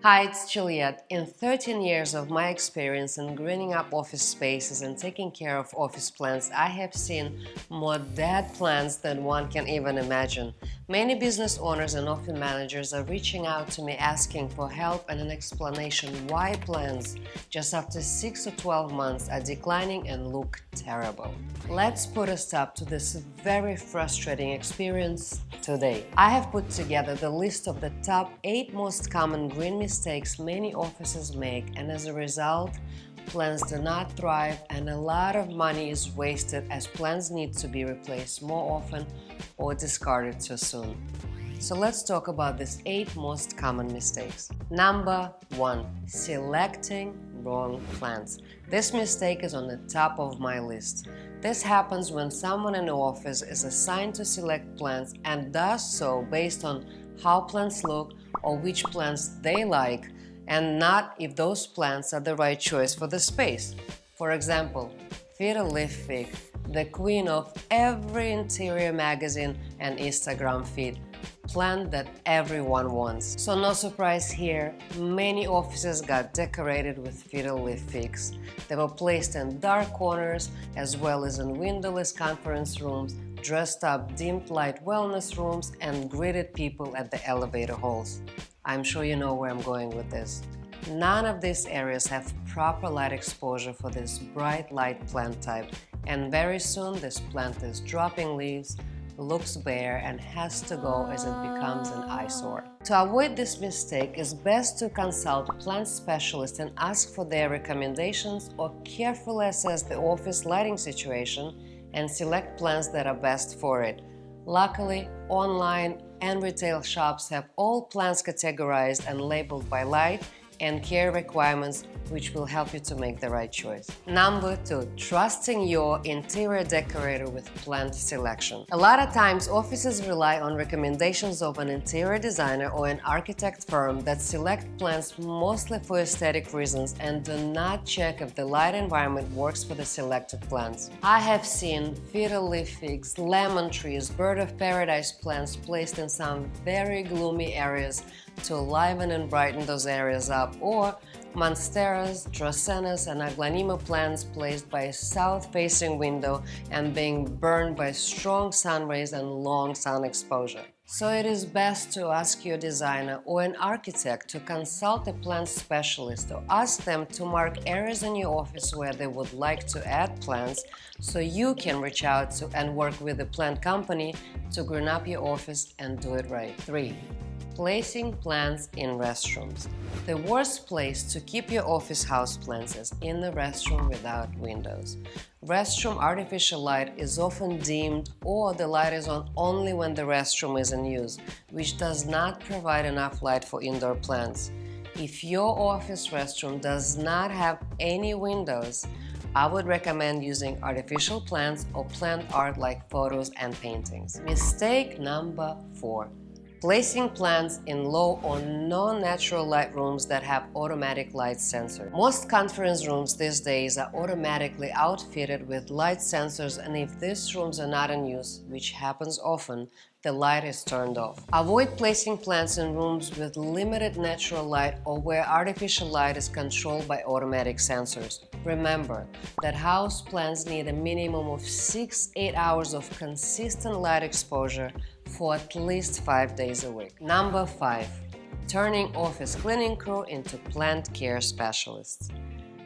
Hi, it's Juliette. In 13 years of my experience in greening up office spaces and taking care of office plants, I have seen more dead plants than one can even imagine. Many business owners and office managers are reaching out to me asking for help and an explanation why plants, just after 6 to 12 months, are declining and look terrible. Let's put a stop to this very frustrating experience today. I have put together the list of the top 8 most common green mistakes many offices make, and as a result, plants do not thrive and a lot of money is wasted as plants need to be replaced more often or discarded too soon. So let's talk about these 8 most common mistakes. Number 1. Selecting wrong plants. This mistake is on the top of my list. This happens when someone in the office is assigned to select plants and does so based on how plants look or which plants they like, and not if those plants are the right choice for the space. For example, fiddle leaf fig, the queen of every interior magazine and Instagram feed, plant that everyone wants. So no surprise here, many offices got decorated with fiddle leaf figs. They were placed in dark corners as well as in windowless conference rooms, dressed up dimmed light wellness rooms, and greeted people at the elevator halls. I'm sure you know where I'm going with this. None of these areas have proper light exposure for this bright light plant type, and very soon this plant is dropping leaves, looks bare, and has to go as it becomes an eyesore. To avoid this mistake, it's best to consult a plant specialist and ask for their recommendations, or carefully assess the office lighting situation and select plants that are best for it. Luckily, online and retail shops have all plants categorized and labeled by light and care requirements, which will help you to make the right choice. Number 2. Trusting your interior decorator with plant selection. A lot of times, offices rely on recommendations of an interior designer or an architect firm that select plants mostly for aesthetic reasons and do not check if the light environment works for the selected plants. I have seen fiddle leaf figs, lemon trees, bird of paradise plants placed in some very gloomy areas to liven and brighten those areas up, or monsteras, dracaenas, and aglaonema plants placed by a south-facing window and being burned by strong sun rays and long sun exposure. So it is best to ask your designer or an architect to consult a plant specialist, or ask them to mark areas in your office where they would like to add plants, so you can reach out to and work with the plant company to green up your office and do it right. 3. Placing plants in restrooms. The worst place to keep your office houseplants is in the restroom without windows. Restroom artificial light is often dimmed, or the light is on only when the restroom is in use, which does not provide enough light for indoor plants. If your office restroom does not have any windows, I would recommend using artificial plants or plant art like photos and paintings. Mistake number 4. Placing plants in low or no natural light rooms that have automatic light sensor. Most conference rooms these days are automatically outfitted with light sensors, and if these rooms are not in use, which happens often, the light is turned off. Avoid placing plants in rooms with limited natural light or where artificial light is controlled by automatic sensors. Remember that house plants need a minimum of 6-8 hours of consistent light exposure for at least 5 days a week. Number 5. Turning office cleaning crew into plant care specialists.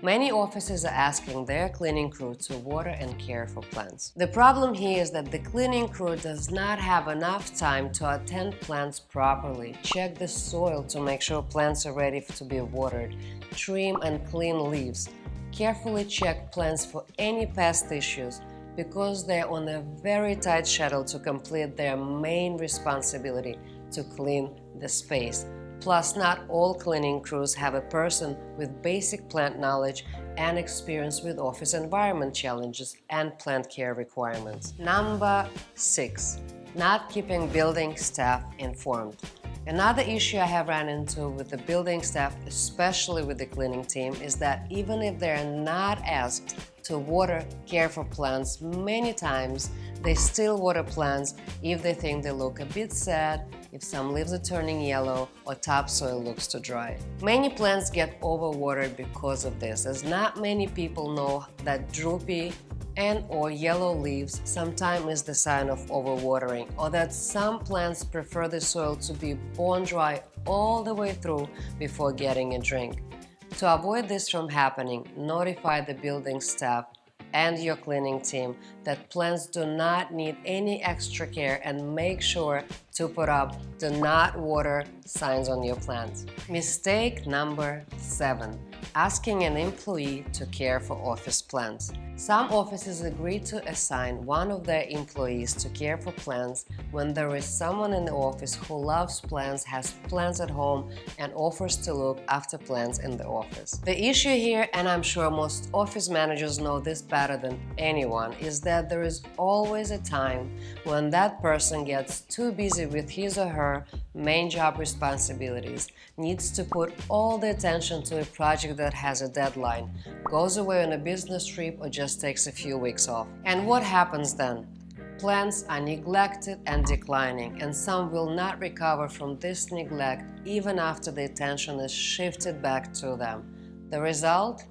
Many offices are asking their cleaning crew to water and care for plants. The problem here is that the cleaning crew does not have enough time to attend plants properly, check the soil to make sure plants are ready to be watered, trim and clean leaves, carefully check plants for any pest issues, because they're on a very tight schedule to complete their main responsibility, to clean the space. Plus, not all cleaning crews have a person with basic plant knowledge and experience with office environment challenges and plant care requirements. Number 6. Not keeping building staff informed. Another issue I have run into with the building staff, especially with the cleaning team, is that even if they're not asked to water care for plants many times, they still water plants if they think they look a bit sad, if some leaves are turning yellow, or topsoil looks too dry. Many plants get overwatered because of this, as not many people know that droopy and or yellow leaves sometimes is the sign of overwatering, or that some plants prefer the soil to be bone dry all the way through before getting a drink. To avoid this from happening, notify the building staff and your cleaning team that plants do not need any extra care, and make sure to put up "do not water" signs on your plants. Mistake number 7. Asking an employee to care for office plants. Some offices agree to assign one of their employees to care for plants when there is someone in the office who loves plants, has plants at home, and offers to look after plants in the office. The issue here, and I'm sure most office managers know this better than anyone, is that there is always a time when that person gets too busy with his or her main job responsibilities, needs to put all the attention to a project that has a deadline, goes away on a business trip, or just takes a few weeks off. And what happens then? Plants are neglected and declining, and some will not recover from this neglect even after the attention is shifted back to them. The result?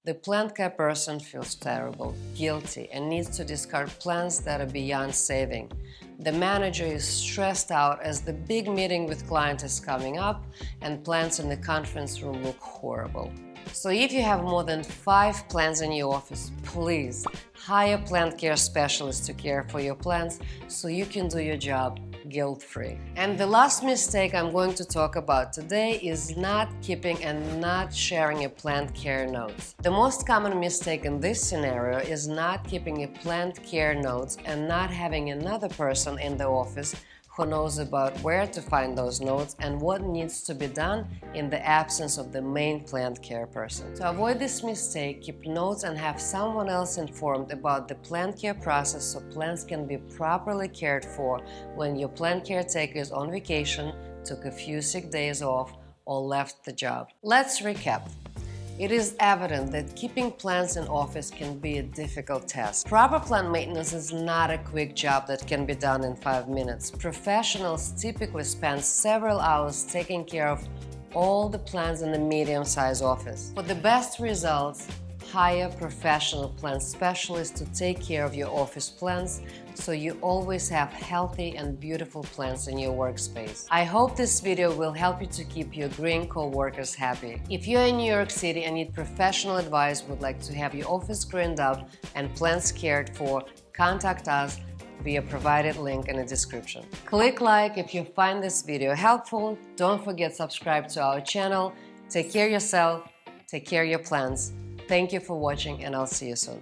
The plant care person feels terrible, guilty, and needs to discard plants that are beyond saving. The manager is stressed out as the big meeting with client is coming up and plants in the conference room look horrible. So if you have more than 5 plants in your office, please hire plant care specialists to care for your plants so you can do your job guilt-free. And the last mistake I'm going to talk about today is not keeping and not sharing a plant care note. The most common mistake in this scenario is not keeping a plant care note and not having another person in the office who knows about where to find those notes and what needs to be done in the absence of the main plant care person. To avoid this mistake, keep notes and have someone else informed about the plant care process so plants can be properly cared for when your plant caretaker is on vacation, took a few sick days off, or left the job. Let's recap. It is evident that keeping plants in office can be a difficult task. Proper plant maintenance is not a quick job that can be done in 5 minutes. Professionals typically spend several hours taking care of all the plants in a medium-sized office. For the best results, hire professional plant specialists to take care of your office plants so you always have healthy and beautiful plants in your workspace. I hope this video will help you to keep your green co-workers happy. If you're in New York City and need professional advice, would like to have your office greened up and plants cared for, contact us via provided link in the description. Click like if you find this video helpful. Don't forget to subscribe to our channel. Take care of yourself, take care of your plants. Thank you for watching, and I'll see you soon.